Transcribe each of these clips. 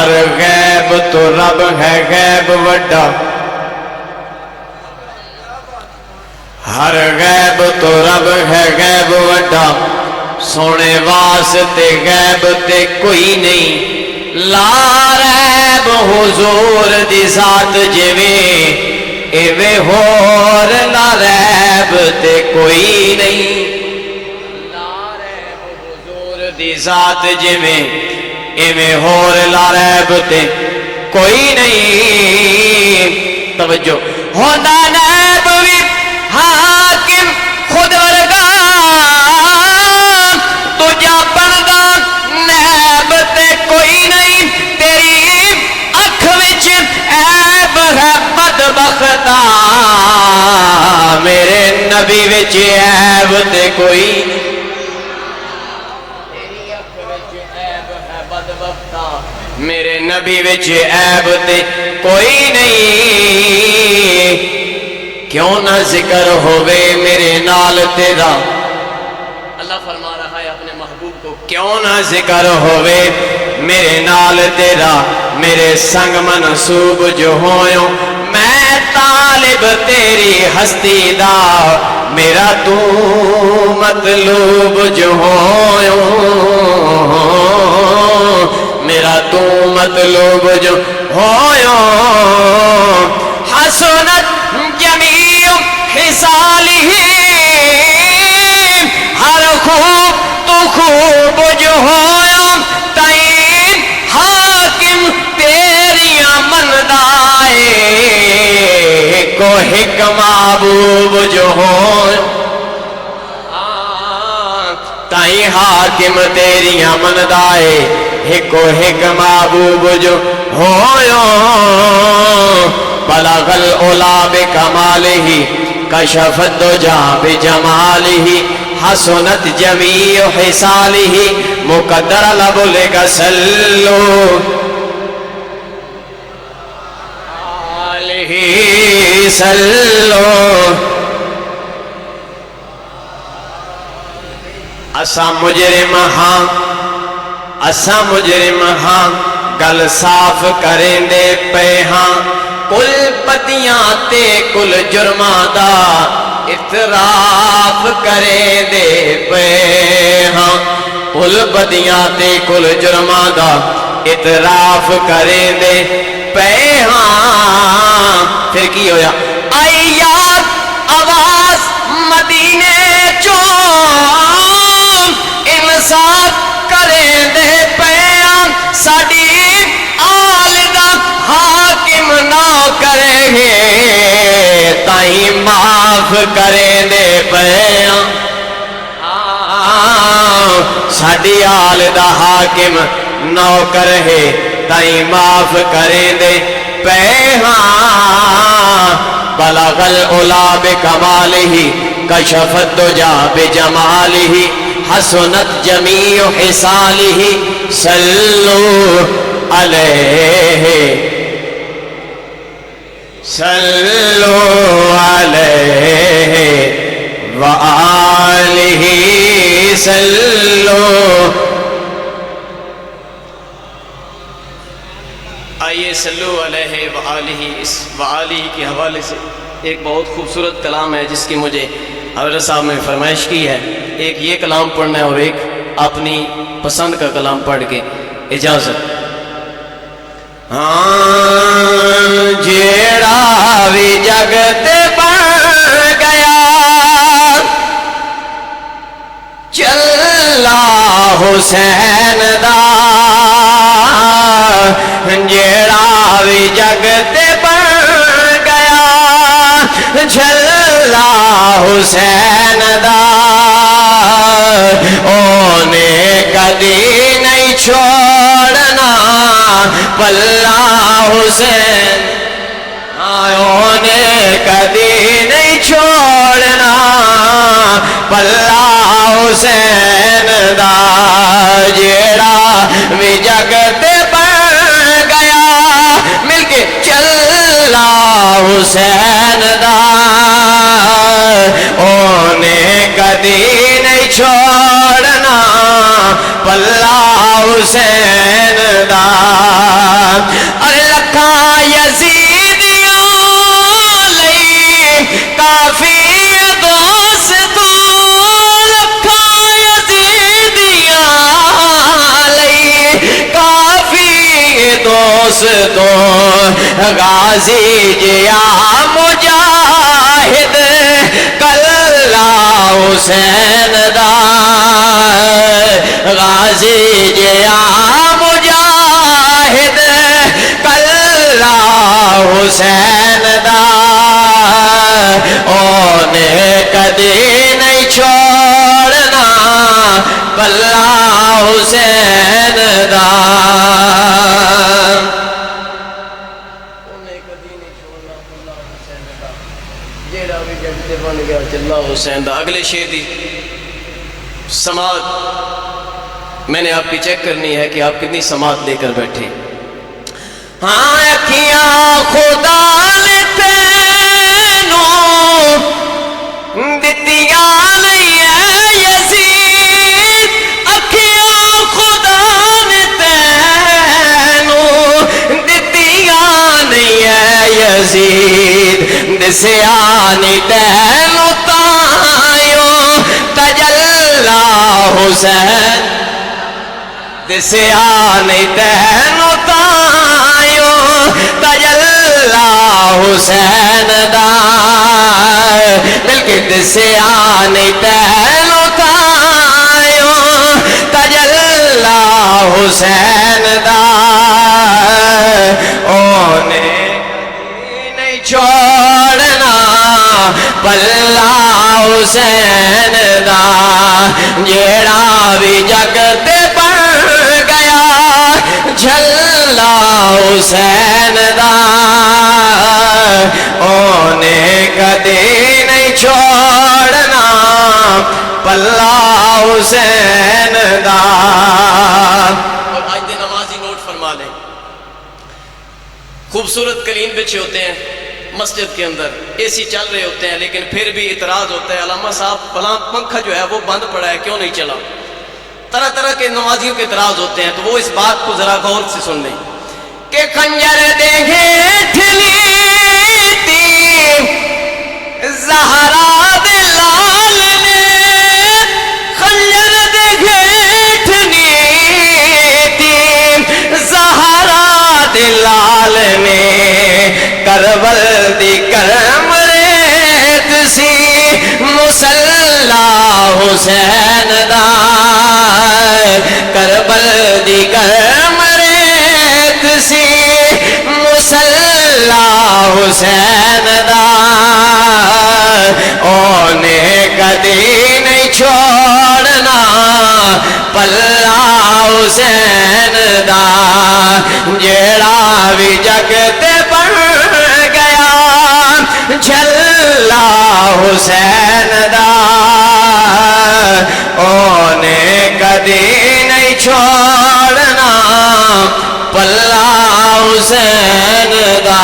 ہر غیب تو رب ہے غیب وڈا، ہر غیب تو رب ہے غیب وڈا، سونے واسطے غیب تے کوئی نہیں، لا ریب حضور دی ذات جویں ایویں ہور لا ریب تے کوئی نہیں، لا ریب حضور دی ذات جویں ایویں ہور لا ریب تے کوئی نہیں۔ توجہ ہوندا نیب وی حاکم خود ورگا، تجھا بندہ نیب تے کوئی نہیں، تیری اکھ وچ عیب ہے بدبختا، میرے نبی وچ عیب تے کوئی، تیری اکھ وچ عیب ہے بدبختا، میرے نبی وچ عیب تے کوئی نہیں۔ کیوں نہ ذکر ہوئے میرے نال تیرا، اللہ فرما رہا ہے اپنے محبوب کو، کیوں نہ ذکر ہوئے میرے نال تیرا، میرے سنگ منصوب جو ہویوں، میں طالب تیری ہستی دا، میرا تو مطلوب جو ہویوں، میرا تو مطلوب جو ہویوں، حسنت جمیع خصالہ، ہر خوب تو خوب جو ہویوں، تائیں حاکم تیریاں مندائے، کو ایک محبوب جو ہویوں، تائیں حاکم تیریاں مندائے، ایک محبوب جو ہویوں، بلغ العلا بکمالہ، کشف الدجا بجمالہ، حسنت جمیع خصالہ، مقدر لبلغ صلو علیہ صلو۔ اسا مجرم ہاں، اسا مجرم ہاں، گل صاف کریں دے پے ہاں، کل بدیاں تے کل جرماں دا اعتراف کریں دے پے ہاں، کل بدیاں تے کل جرماں دا اعتراف کریں دے پے ہاں۔ پھر کی ہویا؟ آئی یاد آواز مدینے چون، انصاف کریں دے پے ہاں، ساڑی آل دا حاکم نہ کرے گے، تائیں معاف کریں دے پیاں، ساڑی آل دا حاکم نہ کرے، تائیں معاف کریں دے پیاں، بلغ العلا بکمالہ، کشف الدجا بجمالہ، حسنت جمیع خصالہ، صلو علیہ صلو علیہ وآلہ صلو۔ آئیے صلو علیہ وآلہ کے حوالے سے ایک بہت خوبصورت کلام ہے جس کی مجھے حضرت صاحب نے فرمائش کی ہے، ایک یہ کلام پڑھنا ہے اور ایک اپنی پسند کا کلام پڑھ کے اجازت۔ جیڑا بھی جگت بن گیا، چلا حسین دا، جیڑا بھی جگت بن گیا، چلا حسین دا، اونے کدی نہیں چھوڑنا پلہ حسین، اونے کدی نہیں چھوڑنا پلہ حسین دا، جیڑا بھی جگت بن گیا، مل کے چلا حسین دا، اونے کدی نہیں چھوڑنا پلہ حسین دا۔ دوستو غازی جیا مجاہد کلا حسین دا غازی جیا مجاہد کلا حسین دا اونے کدی نہیں چھوڑنا کلا حسین دا اونے کدی نہیں چھوڑنا کلا حسین دا جیڑا بھی جگتے بن گیا چلا حسین دا اگلے شعر دی سماعت میں نے آپ کی چیک کرنی ہے کہ آپ کتنی سماعت لے کر بیٹھے ہاں اکھیاں خدا نے تینوں دتیاں نہیں ہے یزید اکھیاں خدا نے تینوں دتیاں نہیں ہے یزید دسیا نہیں تینوں تائیوں تجلا حسین دسیا نہیں تینوں تائیوں تجلا حسین دا بلکہ دسیا نہیں تینوں تائیوں تجلا حسین دا اونے نہیں چھوڑنا پلا حسین دا جیڑا بھی جگ تے بن گیا جھلا حسین دا اونے کدی نہیں چھوڑنا پلا حسین دا اور آج دے نمازی نوٹ فرما لیں خوبصورت قلین بچھے ہوتے ہیں مسجد کے اندر اے سی چل رہے ہوتے ہیں لیکن پھر بھی اعتراض ہوتا ہے علامہ صاحب فلاں پنکھا جو ہے وہ بند پڑا ہے کیوں نہیں چلا طرح طرح کے نمازیوں کے اعتراض ہوتے ہیں تو وہ اس بات کو ذرا غور سے سن لیں کہ خنجر دے ہیٹھلی تھی زہرا دے لال نے خنجر دے ہیٹھلی تھی زہرا دے لال نے کربل دی کرم ریت سی مسلح حسین دا کربل دی کرم ریت سی مسلح حسین دا اونے کدی نہیں چھوڑنا پلا حسین دا جیڑا بھی جگ تے بن گیا جھلا حسین دا اونے کدی نہیں چھوڑنا پلا حسین دا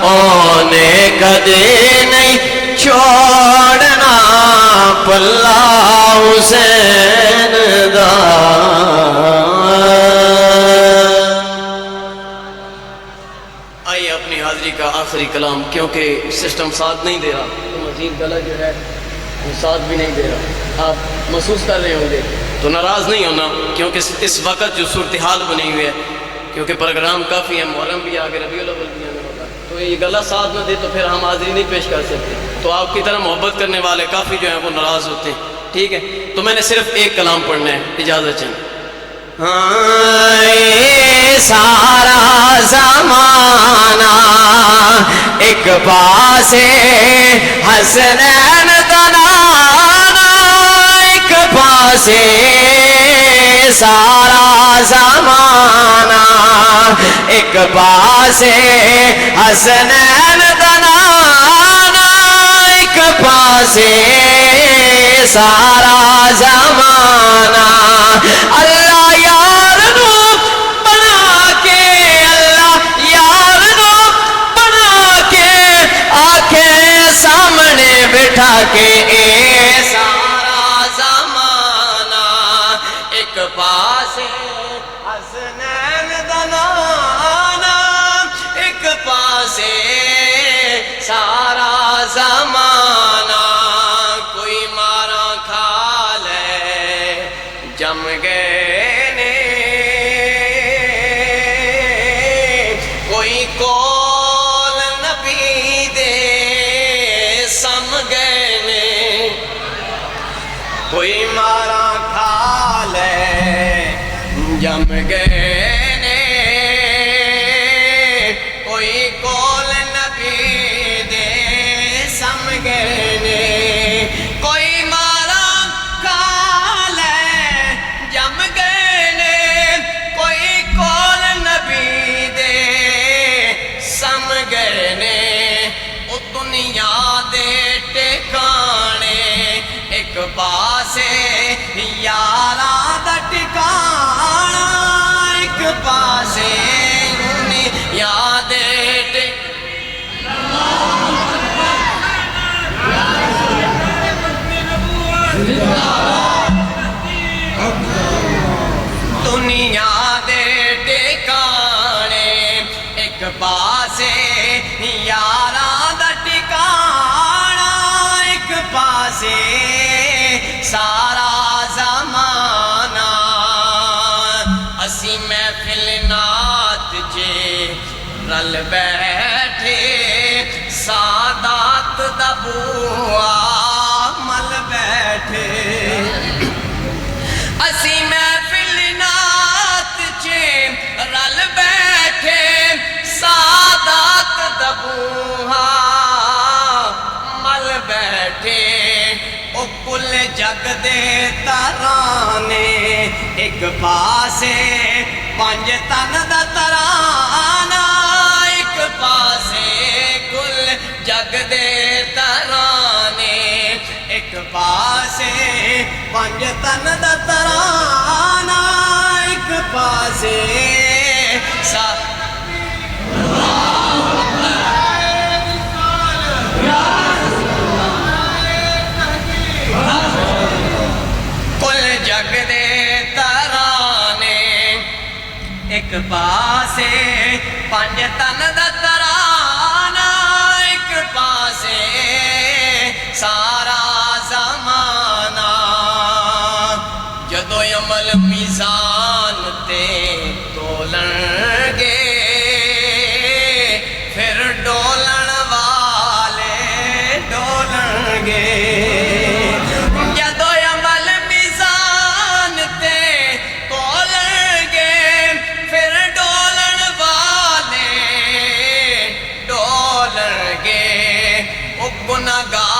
اونے کدی نہیں چھوڑنا پلا حسین دا آئیے اپنی حاضری کا آخری کلام کیونکہ سسٹم ساتھ نہیں دے رہا تو مزید گلا جو ہے وہ ساتھ بھی نہیں دے رہا آپ محسوس کر رہے ہوں گے تو ناراض نہیں ہونا کیونکہ اس وقت جو صورتحال بنی ہوئی ہے کیونکہ پروگرام کافی ہے محرم بھی آگے ربیع الاول بھی آنے والا تو یہ گلا ساتھ نہ دے تو پھر ہم حاضری نہیں پیش کر سکتے تو آپ کی طرح محبت کرنے والے کافی جو ہیں وہ ناراض ہوتے ہیں ٹھیک ہے تو میں نے صرف ایک کلام پڑھنا ہے اجازت چاہیے سارا زمانہ ایک پاسے حسنین تنانا ایک پاسے سارا زمانہ ایک پاسے حسنین تنانا ایک پاسے سارا زمانہ اللہ یار نو بنا کے اللہ یار نو بنا کے آنکھیں سامنے بٹھا کے اے سارا زمانہ ایک پاسے حسنین دنانا ایک پاسے سارا زمانہ کوئی مارا کھا لے جم گئے نے پاسے یاراں دا ٹکانا ایک پاسے یاد دنیا دے ٹکانے ایک پاسے یاراں دا ٹکانا ایک پاسے سارا زمانہ اسی محفل نات جے رل بیٹھے سادات دا بوا مل بیٹھے اسی محفل نات جے رل بیٹھے سادات دا بوا مل بیٹھے او کل جگ دے ترانے ایک پاسے پنج تن دا ترانہ ایک پاسے کل جگ دے ترانے ایک پاسے پنج تن دا ترانہ ایک پاسے کل جگ دے ترانے ایک پاسے پنج تن دا ترانہ ایک پاسے سارا زمانہ جدو عمل میزان تے تولن گے پھر ڈولن والے ڈولن گے جدو عمل میزان تے تولن گے پھر ڈولن والے ڈولن گے او گناہگار